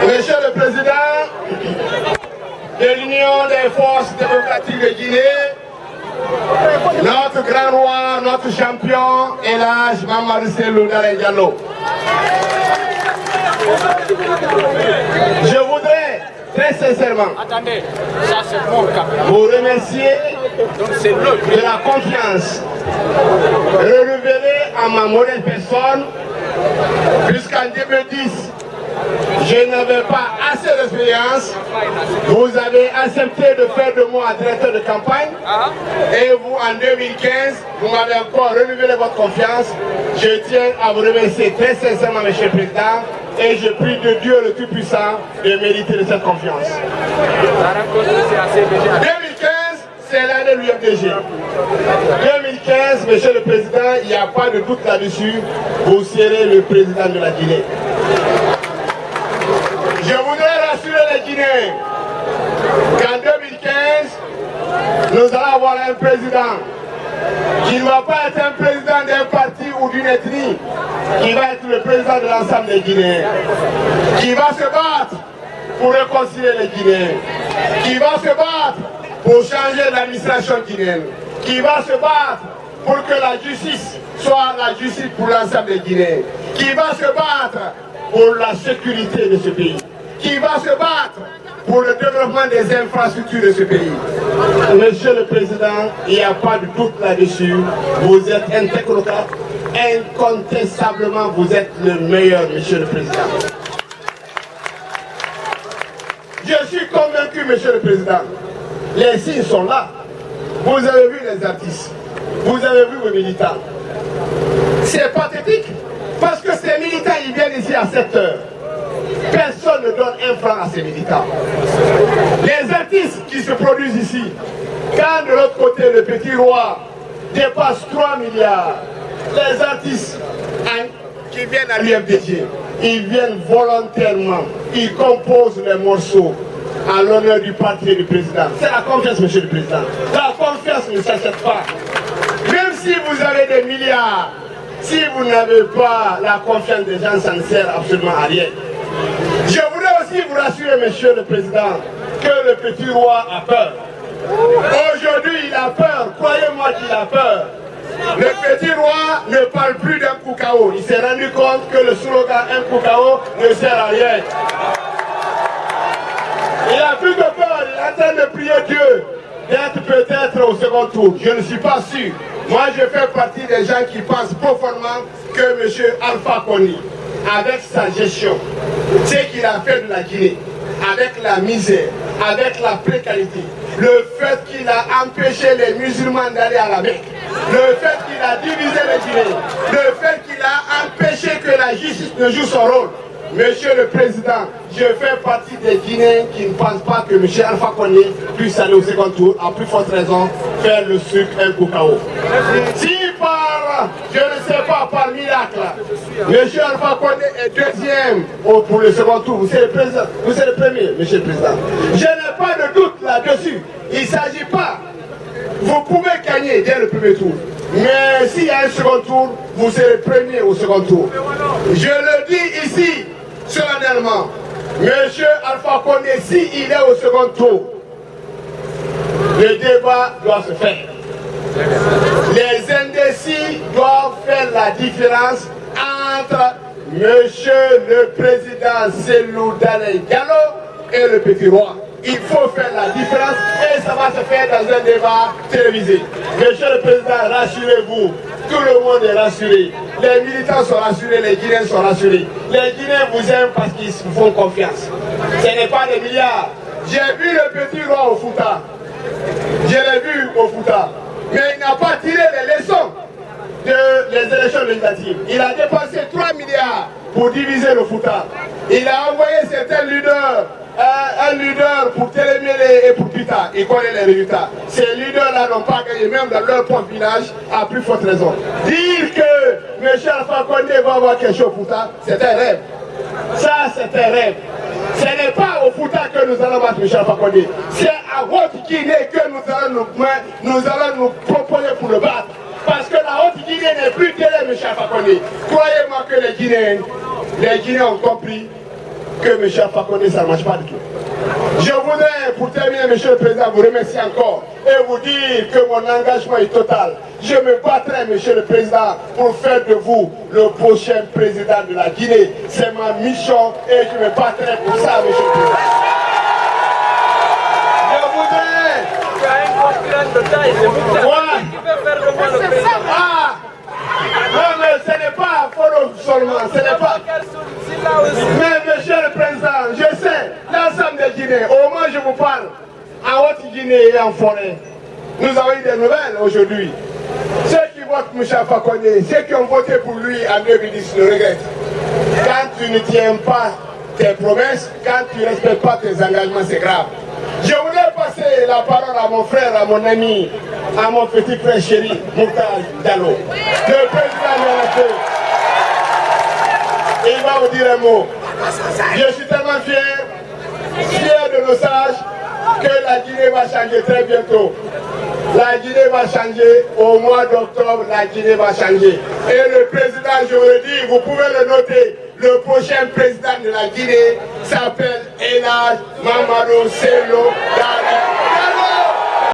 Monsieur le Président de l'Union des forces démocratiques de Guinée, notre grand roi, notre champion, Elhadji Mamadou Cellou Dalein Diallo. Je voudrais très sincèrement vous remercier de la confiance renouvelée en ma modeste personne, puisqu'en 2010, je n'avais pas assez d'expérience. Vous avez accepté de faire de moi directeur de campagne. Et vous, en 2015, vous m'avez encore renouvelé votre confiance. Je tiens à vous remercier très sincèrement, Monsieur le Président. Et je prie de Dieu le Tout-Puissant de mériter de cette confiance. 2015, c'est l'année de l'UFDG. 2015, Monsieur le Président, il n'y a pas de doute là-dessus. Vous serez le président de la Guinée. Je voudrais rassurer les Guinéens qu'en 2015, nous allons avoir un président qui ne va pas être un président d'un parti ou d'une ethnie, qui va être le président de l'ensemble des Guinéens, qui va se battre pour réconcilier les Guinéens, qui va se battre pour changer l'administration guinéenne, qui va se battre pour que la justice soit la justice pour l'ensemble des Guinéens, qui va se battre pour la sécurité de ce pays, qui va se battre pour le développement des infrastructures de ce pays. Monsieur le Président, il n'y a pas de doute là-dessus. Vous êtes un technocrate. Incontestablement, vous êtes le meilleur, Monsieur le Président. Je suis convaincu, Monsieur le Président. Les signes sont là. Vous avez vu les artistes. Vous avez vu vos militants. C'est pathétique. Parce que ces militants, ils viennent ici à 7 heures. Personne ne donne un franc à ces militants. Les artistes qui se produisent ici, quand de l'autre côté le petit roi dépasse 3 milliards, les artistes qui viennent à l'UFDG, ils viennent volontairement, ils composent les morceaux à l'honneur du parti et du président. C'est la confiance, Monsieur le Président. La confiance ne s'achète pas. Même si vous avez des milliards, si vous n'avez pas la confiance des gens, ça ne sert absolument à rien. Je voudrais aussi vous rassurer, Monsieur le Président, que le petit roi a peur. Aujourd'hui, il a peur. Croyez-moi qu'il a peur. Le petit roi ne parle plus d'un coup KO. Il s'est rendu compte que le slogan un coup KO ne sert à rien. Il a plus de peur. Il est en train de prier Dieu d'être peut-être au second tour. Je ne suis pas sûr. Moi, je fais partie des gens qui pensent profondément que M. Alpha Condé, avec sa gestion, ce qu'il a fait de la Guinée, avec la misère, avec la précarité, le fait qu'il a empêché les musulmans d'aller à la Mecque, le fait qu'il a divisé les Guinéens, le fait qu'il a empêché que la justice ne joue son rôle. Monsieur le Président, je fais partie des Guinéens qui ne pensent pas que M. Alpha Condé puisse aller au second tour, à plus forte raison, faire le sucre un coup KO. Si par, je ne sais pas, par miracle, M. Alpha Condé est deuxième pour le second tour, vous serez le premier, Monsieur le Président. Je n'ai pas de doute là-dessus. Il ne s'agit pas. Vous pouvez gagner dès le premier tour. Mais s'il y a un second tour, vous serez premier au second tour. Je le dis ici, solennellement, Monsieur Alpha Condé, s'il est au second tour, le débat doit se faire. Les indécis doivent faire la différence entre Monsieur le Président Cellou Dalein Diallo et le petit roi. Il faut faire la différence et ça va se faire dans un débat télévisé. Monsieur le Président, rassurez-vous, tout le monde est rassuré. Les militants sont rassurés, les Guinéens sont rassurés. Les Guinéens vous aiment parce qu'ils vous font confiance. Ce n'est pas des milliards. J'ai vu le petit roi au Fouta. Je l'ai vu au Fouta. Mais il n'a pas tiré les leçons de les élections législatives, il a dépensé 3 milliards pour diviser le Fouta. Il a envoyé certains leaders, un leader pour Télémélé et pour Pita. Il connaît les résultats. Ces leaders-là n'ont pas gagné, même dans leur propre village, à plus forte raison. Dire que M. Alpha Condé va avoir quelque chose au Fouta, c'est un rêve. Ça, c'est un rêve. Ce n'est pas au Fouta que nous allons battre M. Alpha Condé. C'est à Haute-Guinée que nous allons nous proposer pour le battre. Parce que la Haute-Guinée n'est plus télé, M. Alpha Condé. Croyez-moi que les Guinéens ont compris que M. Alpha Condé, ça ne marche pas du tout. Je voudrais, pour terminer, M. le Président, vous remercier encore et vous dire que mon engagement est total. Je me battrai, M. le Président, pour faire de vous le prochain président de la Guinée. C'est ma mission et je me battrai pour ça, M. le Président. Je voudrais... Ah! Non, mais ce n'est pas follow seulement, ce n'est pas... Mais monsieur le Président, je sais, l'ensemble des Guinéens, au moins je vous parle, en Haute-Guinée et en forêt, nous avons eu des nouvelles aujourd'hui. Ceux qui votent M. Alpha Condé, ceux qui ont voté pour lui en 2010 le regrettent. Quand tu ne tiens pas tes promesses, quand tu ne respectes pas tes engagements, c'est grave. Je voulais passer la parole à mon frère, à mon ami, à mon petit frère chéri, Mokhtar Diallo, le président de la République. Il va vous dire un mot. Je suis tellement fier de nos sages, que la Guinée va changer très bientôt. La Guinée va changer au mois d'octobre, la Guinée va changer. Et le président, je vous le dis, vous pouvez le noter, le prochain président de la Guinée s'appelle Elhadji Mamadou Sello Dalein.